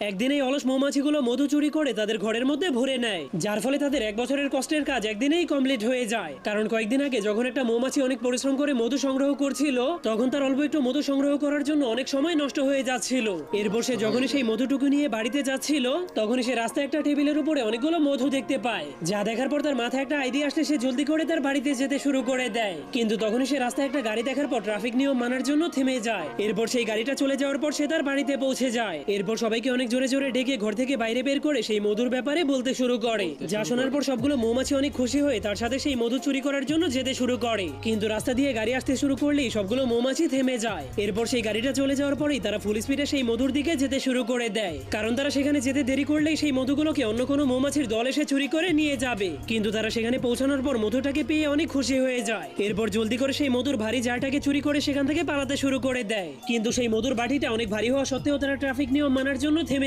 একদিন এই অলস মৌমাছিগুলো মধু চুরি করে তাদের ঘরের মধ্যে ভরে নেয়, যার ফলে তাদের 1 বছরের কষ্টের কাজ একদিনেই কমপ্লিট হয়ে যায়। কারণ কয়েকদিন আগে যখন একটা মৌমাছি অনেক পরিশ্রম করে মধু সংগ্রহ করছিল, তখন তার অল্প একটু মধু সংগ্রহ করার জন্য অনেক সময় নষ্ট হয়ে যাচ্ছিল। এরপর সে যখনই সেই মধুটুকু নিয়ে বাড়িতে যাচ্ছিল, তখনই সে রাস্তায় একটা টেবিলের উপরে অনেকগুলো মধু দেখতে পায়। যা দেখার পর তার মাথায় একটা আইডিয়া আসলে সে জলদি করে তার বাড়িতে যেতে শুরু করে দেয়। কিন্তু তখনই সে রাস্তায় একটা গাড়ি দেখার পর ট্রাফিক নিয়ম মানার জন্য থেমে যায়। এরপর সেই গাড়িটা চলে যাওয়ার পর সে তার বাড়িতে পৌঁছে যায়। এরপর সবাইকে অনেক জোরে জোরে ডেকে ঘর থেকে বাইরে বের করে সেই মধুর ব্যাপারে বলতে শুরু করে। যা শোনার পর সবগুলো মৌমাছি অনেক খুশি হয়ে তার সাথে সেই মধু চুরি করার জন্য যেতে শুরু করে। কিন্তু রাস্তা দিয়ে গাড়ি আসতে শুরু করলেই সবগুলো মৌমাছি থেমে যায়। এরপর সেই গাড়িটা চলে যাওয়ার পরেই তারা ফুল স্পিডে সেই মধুর দিকে যেতে শুরু করে দেয়, কারণ তারা সেখানে যেতে দেরি করলেই সেই মধুগুলোকে অন্য কোনো মৌমাছির দল এসে চুরি করে নিয়ে যাবে। কিন্তু তারা সেখানে পৌঁছানোর পর মধুটাকে পেয়ে অনেক খুশি হয়ে যায়। এরপর জলদি করে সেই মধুর ভারী জারটাকে চুরি করে সেখান থেকে পালাতে শুরু করে দেয়। কিন্তু সেই মধুর বাটিটা অনেক ভারী হওয়া সত্ত্বেও তারা ট্রাফিক নিয়ম মানার জন্য থেমে